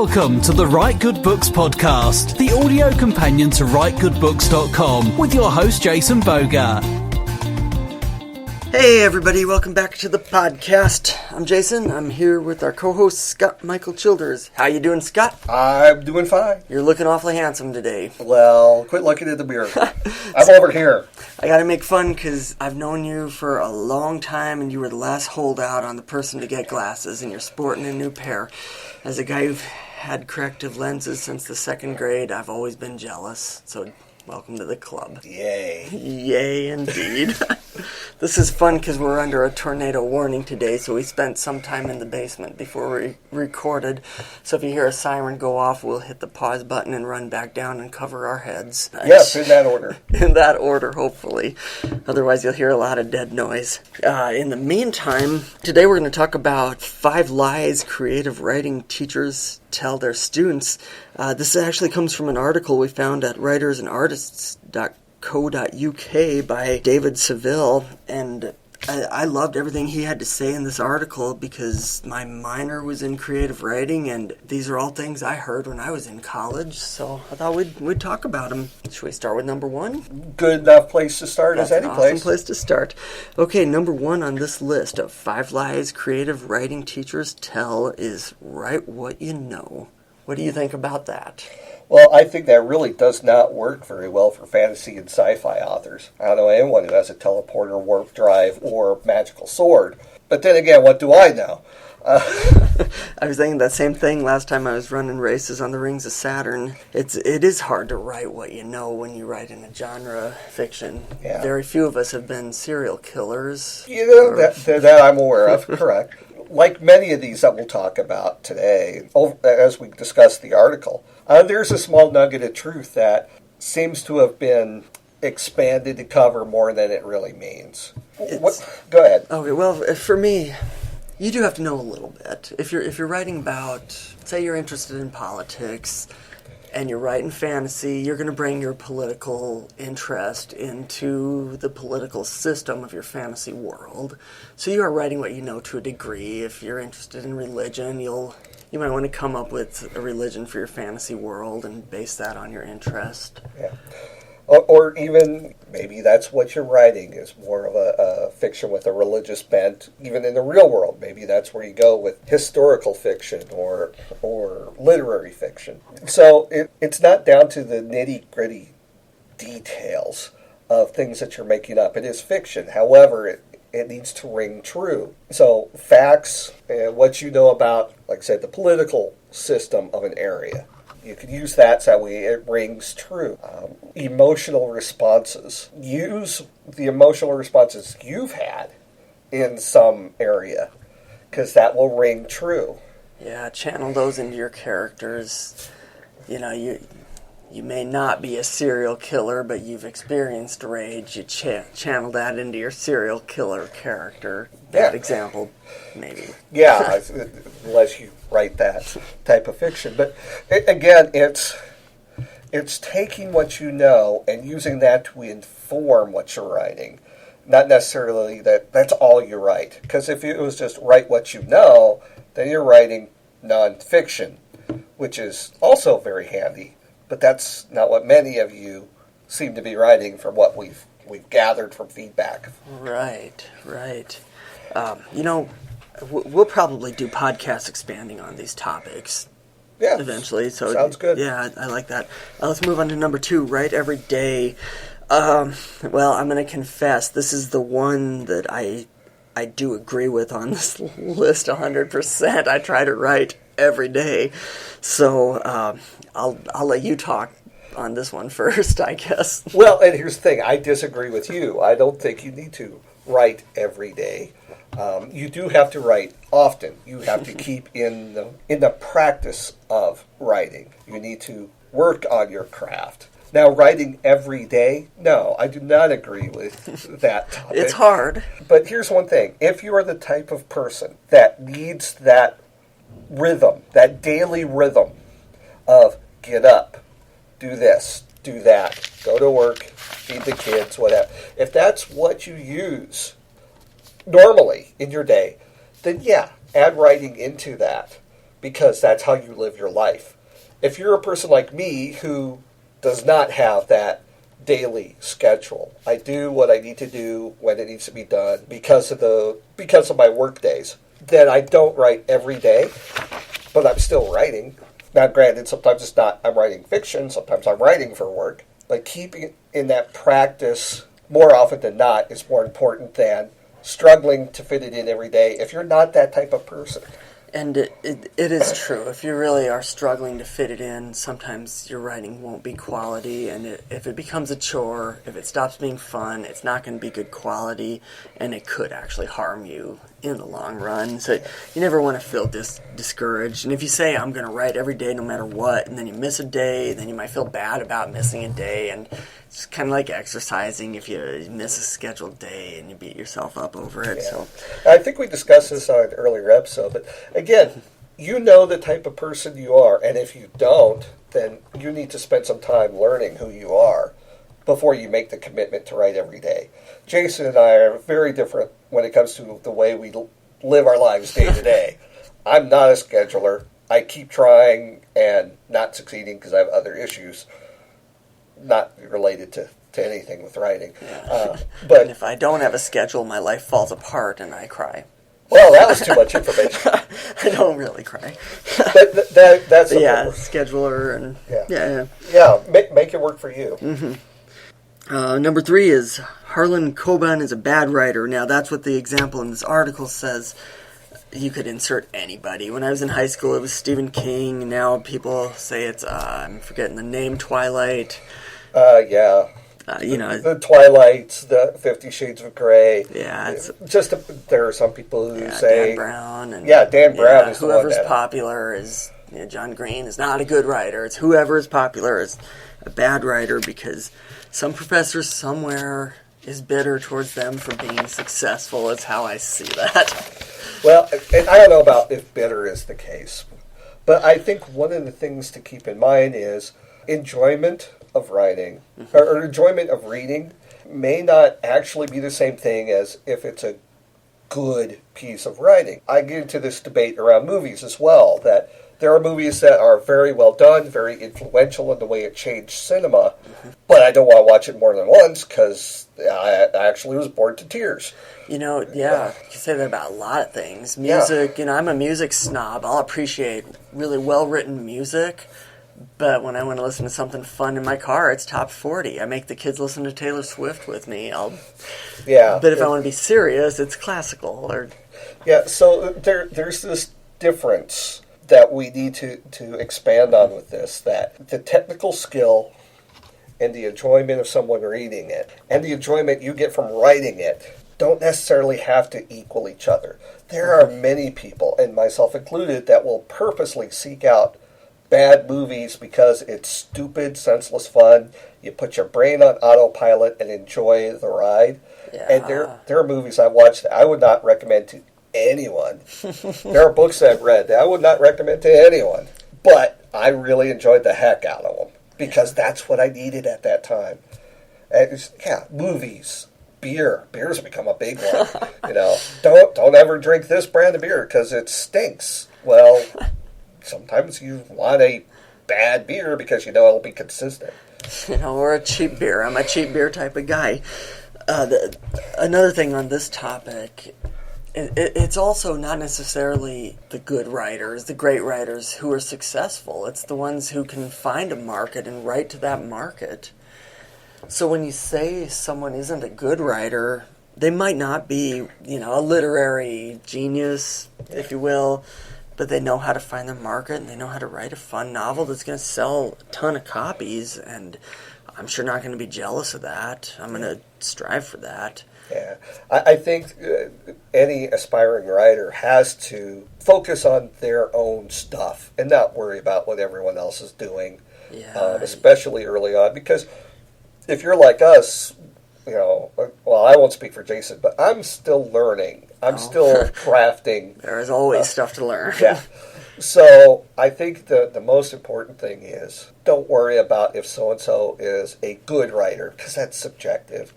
Welcome to the Write Good Books podcast, the audio companion to WriteGoodBooks.com, with your host Jason Bougger. Hey everybody, welcome back to the podcast. I'm Jason. I'm here with our co-host Scott Michael Childers. How you doing, Scott? I'm doing fine. You're looking awfully handsome today. Well, quit looking at the mirror. I'm over here. I gotta make fun because I've known you for a long time and you were the last holdout on the person to get glasses and you're sporting a new pair. As a guy who's had corrective lenses since the second grade, I've always been jealous. So welcome to the club. Yay. Yay, indeed. This is fun because we're under a tornado warning today, so we spent some time in the basement before we recorded. So if you hear a siren go off, we'll hit the pause button and run back down and cover our heads. Yes, in that order. In that order, hopefully. Otherwise, you'll hear a lot of dead noise. In the meantime, today we're going to talk about 5 lies creative writing teachers tell their students. This actually comes from an article we found at writersandartists.co.uk by David Savill, and I loved everything he had to say in this article because my minor was in creative writing, and these are all things I heard when I was in college, so I thought we'd talk about them. Should we start with number 1? Good enough place to start as any place. Awesome place to start. Okay, number 1 on this list of 5 lies creative writing teachers tell is write what you know. What do you think about that? Well, I think that really does not work very well for fantasy and sci-fi authors. I don't know anyone who has a teleporter, warp drive, or magical sword. But then again, what do I know? I was thinking that same thing last time I was running races on the Rings of Saturn. It is hard to write what you know when you write in a genre fiction. Yeah. Very few of us have been serial killers. You know, that I'm aware of, correct. Like many of these that we'll talk about today, as we discuss the article, there's a small nugget of truth that seems to have been expanded to cover more than it really means. Go ahead. Okay, well, for me, you do have to know a little bit. If you're writing about, say you're interested in politics, and you're writing fantasy, you're going to bring your political interest into the political system of your fantasy world. So you are writing what you know to a degree. If you're interested in religion, you might want to come up with a religion for your fantasy world and base that on your interest. Yeah. Or even maybe that's what you're writing is more of a fiction with a religious bent. Even in the real world, maybe that's where you go with historical fiction or literary fiction. So it's not down to the nitty-gritty details of things that you're making up. It is fiction. However, it needs to ring true. So facts and what you know about, like I said, the political system of an area. You could use that so that way it rings true. Emotional responses. Use the emotional responses you've had in some area, because that will ring true. Yeah, channel those into your characters. You know, you may not be a serial killer, but you've experienced rage. You channel that into your serial killer character. Bad example, maybe. Yeah, unless you write that type of fiction. But again, it's taking what you know and using that to inform what you're writing. Not necessarily that's all you write. Because if it was just write what you know, then you're writing nonfiction, which is also very handy. But that's not what many of you seem to be writing from what we've gathered from feedback. Right. We'll probably do podcasts expanding on these topics. Yeah, eventually. So sounds good. Yeah, I like that. Let's move on to number 2. Write every day. Well, I'm going to confess, this is the one that I do agree with on this list 100%. I try to write every day. So I'll let you talk on this one first, I guess. Well, and here's the thing. I disagree with you. I don't think you need to write every day. You do have to write often. You have to keep in the practice of writing. You need to work on your craft. Now, writing every day, no, I do not agree with that topic. It's hard. But here's one thing. If you are the type of person that needs that rhythm, that daily rhythm of get up, do this, do that, go to work, feed the kids, whatever. If that's what you use normally in your day, then yeah, add writing into that. because that's how you live your life. If you're a person like me who does not have that daily schedule, I do what I need to do when it needs to be done because of my work days, then I don't write every day, but I'm still writing. Now, granted, sometimes it's not, I'm writing fiction, sometimes I'm writing for work, but keeping it in that practice more often than not is more important than struggling to fit it in every day if you're not that type of person. And it is true. If you really are struggling to fit it in, sometimes your writing won't be quality. And if it becomes a chore, if it stops being fun, it's not going to be good quality. And it could actually harm you in the long run. So you never want to feel discouraged. And if you say, I'm going to write every day no matter what, and then you miss a day, then you might feel bad about missing a day. And it's kind of like exercising if you miss a scheduled day and you beat yourself up over it. Yeah. So I think we discussed this on an earlier episode, but again, you know the type of person you are, and if you don't, then you need to spend some time learning who you are before you make the commitment to write every day. Jason and I are very different when it comes to the way we live our lives day to day. I'm not a scheduler. I keep trying and not succeeding because I have other issues not related to anything with writing. yeah. But and if I don't have a schedule, my life falls apart and I cry. well, that was too much information. I don't really cry. But that's Yeah, scheduler and yeah. Make it work for you. Number 3 is Harlan Coben is a bad writer. Now that's what the example in this article says. You could insert anybody. When I was in high school, it was Stephen King. Now people say it's I'm forgetting the name, Twilight. Yeah. The Twilights, the 50 Shades of Grey. Yeah, it's just there are some people who say Dan Brown. And, Dan Brown is the one whoever's that popular is John Green is not a good writer. It's whoever is popular is a bad writer because some professor somewhere is bitter towards them for being successful. It's how I see that. Well, and I don't know about if bitter is the case, but I think one of the things to keep in mind is enjoyment of writing or enjoyment of reading may not actually be the same thing as if it's a good piece of writing. I get into this debate around movies as well, that there are movies that are very well done, very influential in the way it changed cinema, but I don't want to watch it more than once because I actually was bored to tears. You can say that about a lot of things. Music, I'm a music snob. I'll appreciate really well-written music, but when I want to listen to something fun in my car, it's top 40. I make the kids listen to Taylor Swift with me. But if I want to be serious, it's classical. So there's this difference that we need to expand on with this, that the technical skill and the enjoyment of someone reading it and the enjoyment you get from writing it don't necessarily have to equal each other. There are many people, and myself included, that will purposely seek out bad movies because it's stupid, senseless fun. You put your brain on autopilot and enjoy the ride. Yeah. And there are movies I watched that I would not recommend to anyone. There are books I've read that I would not recommend to anyone. But I really enjoyed the heck out of them because that's what I needed at that time. And movies. Beer's become a big one. Don't ever drink this brand of beer because it stinks. Well, sometimes you want a bad beer because it'll be consistent. Or a cheap beer. I'm a cheap beer type of guy. Another thing on this topic, it's also not necessarily the good writers, the great writers who are successful. It's the ones who can find a market and write to that market. So when you say someone isn't a good writer, they might not be, a literary genius, if you will, but they know how to find their market and they know how to write a fun novel that's going to sell a ton of copies, and I'm sure not going to be jealous of that. I'm going to strive for that. Yeah. I think any aspiring writer has to focus on their own stuff and not worry about what everyone else is doing, especially early on, because if you're like us, I won't speak for Jason, but I'm still learning. I'm still crafting. There is always stuff to learn. Yeah. So I think the most important thing is don't worry about if so-and-so is a good writer, because that's subjective.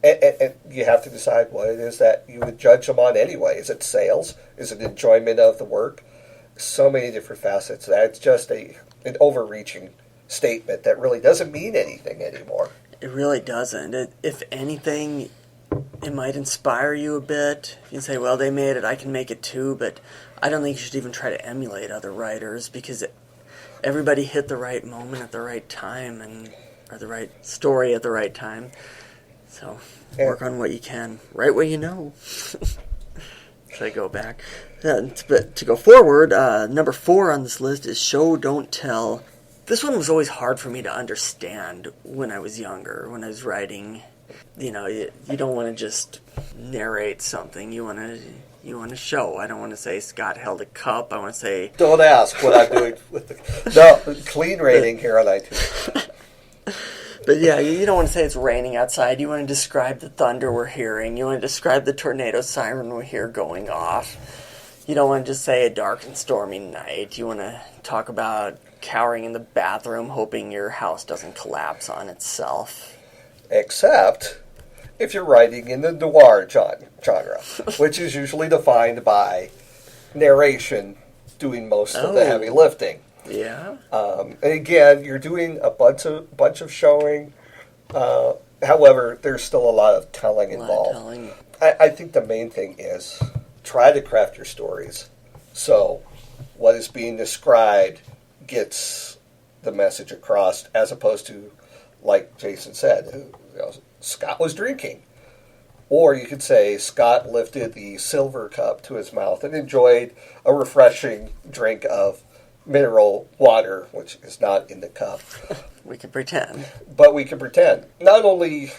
And you have to decide what it is that you would judge them on anyway. Is it sales? Is it enjoyment of the work? so many different facets that it's just an overreaching statement that really doesn't mean anything anymore. It really doesn't. If anything, it might inspire you a bit. You can say, well, they made it, I can make it too, but I don't think you should even try to emulate other writers, because everybody hit the right moment at the right time, or the right story at the right time. So work on what you can, write what you know. Should I go back? But to go forward, number 4 on this list is show, don't tell. This one was always hard for me to understand when I was younger, when I was writing. You know, you don't want to just narrate something. You want to show. I don't want to say Scott held a cup. I want to say... Don't ask what I'm doing with the... No, clean rating here on iTunes. But yeah, you don't want to say it's raining outside. You want to describe the thunder we're hearing. You want to describe the tornado siren we hear going off. You don't want to just say a dark and stormy night. You want to talk about cowering in the bathroom, hoping your house doesn't collapse on itself. Except if you're writing in the noir genre, which is usually defined by narration doing most of the heavy lifting. Yeah. And again, you're doing a bunch of showing. However, there's still a lot of telling involved. I think the main thing is try to craft your stories so what is being described gets the message across, as opposed to, like Jason said, Scott was drinking. Or you could say Scott lifted the silver cup to his mouth and enjoyed a refreshing drink of mineral water, which is not in the cup. We can pretend. But we can pretend. Not only,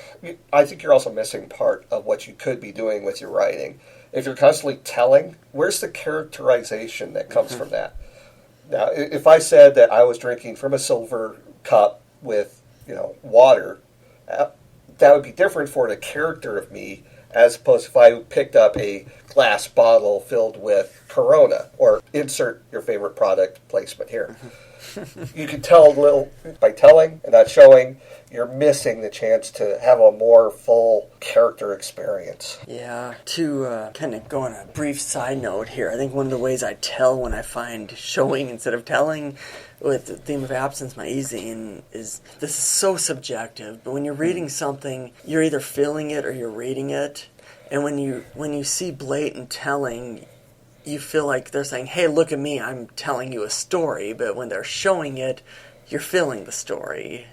I think you're also missing part of what you could be doing with your writing. If you're constantly telling, where's the characterization that comes from that? Now, if I said that I was drinking from a silver cup with, water, that would be different for the character of me, as opposed to if I picked up a glass bottle filled with Corona, or insert your favorite product placement here. You can tell a little by telling and not showing. You're missing the chance to have a more full character experience. Yeah. To kind of go on a brief side note here, I think one of the ways I tell when I find showing instead of telling with the theme of absence, my e-zine, is this is so subjective, but when you're reading something, you're either feeling it or you're reading it. And when you see blatant telling, you feel like they're saying, hey, look at me, I'm telling you a story. But when they're showing it, you're feeling the story.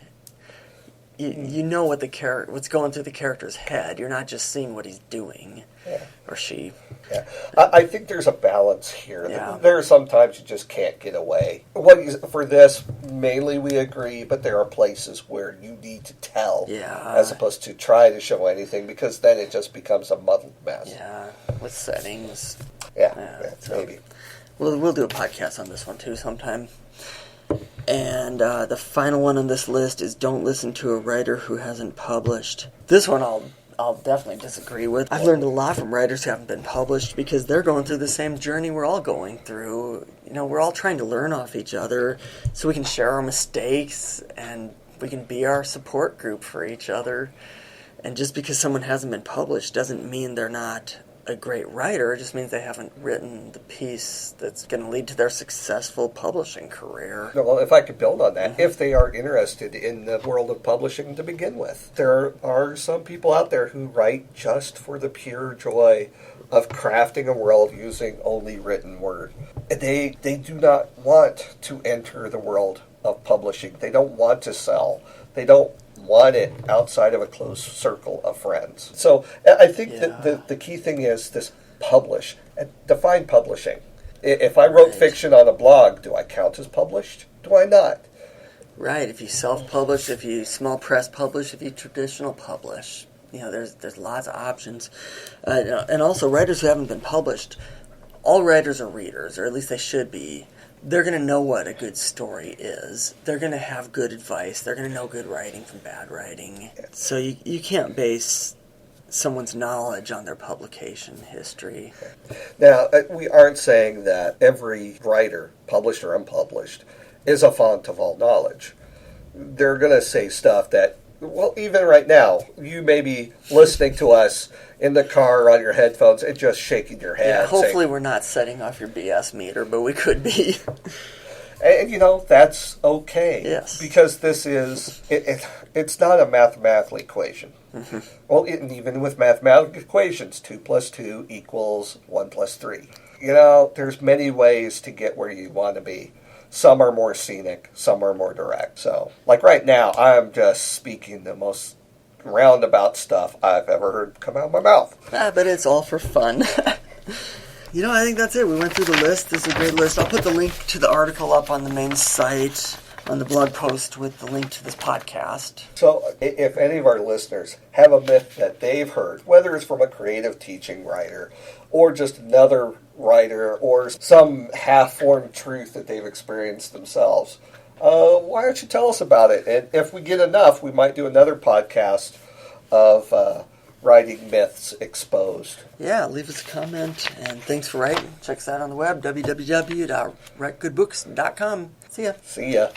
You know what's going through the character's head. You're not just seeing what he's doing, or she. Yeah. I think there's a balance here. Yeah. There are some times you just can't get away. For this, mainly we agree, but there are places where you need to tell as opposed to try to show anything, because then it just becomes a muddled mess. Yeah, with settings. So maybe. We'll do a podcast on this one too sometime. And the final one on this list is don't listen to a writer who hasn't published. This one I'll definitely disagree with. I've learned a lot from writers who haven't been published, because they're going through the same journey we're all going through. We're all trying to learn off each other so we can share our mistakes and we can be our support group for each other. And just because someone hasn't been published doesn't mean they're not a great writer. It just means they haven't written the piece that's going to lead to their successful publishing career. Well, if I could build on that, if they are interested in the world of publishing to begin with, there are some people out there who write just for the pure joy of crafting a world using only written word. They do not want to enter the world of publishing. They don't want to sell. They don't want it outside of a close circle of friends. So I think that the key thing is this publish. Define publishing. If I wrote fiction on a blog, do I count as published? Do I not? Right. If you self-publish, if you small press publish, if you traditional publish. There's lots of options. And also, writers who haven't been published, all writers are readers, or at least they should be. They're going to know what a good story is. They're going to have good advice. They're going to know good writing from bad writing. So you can't base someone's knowledge on their publication history. Now, we aren't saying that every writer, published or unpublished, is a font of all knowledge. They're going to say stuff that Well, even right now, you may be listening to us in the car on your headphones and just shaking your head. Yeah, hopefully saying, we're not setting off your BS meter, but we could be. and that's okay. Yes. Because this is, it's not a mathematical equation. Mm-hmm. Well, even with mathematical equations, 2 plus 2 equals 1 plus 3. There's many ways to get where you want to be. Some are more scenic, some are more direct. So, like right now, I'm just speaking the most roundabout stuff I've ever heard come out of my mouth. But it's all for fun. I think that's it. We went through the list. This is a great list. I'll put the link to the article up on the main site, on the blog post with the link to this podcast. So if any of our listeners have a myth that they've heard, whether it's from a creative teaching writer or just another writer or some half-formed truth that they've experienced themselves, why don't you tell us about it? And if we get enough, we might do another podcast of writing myths exposed. Yeah, leave us a comment, and thanks for writing. Check us out on the web, www.writegoodbooks.com. See ya. See ya.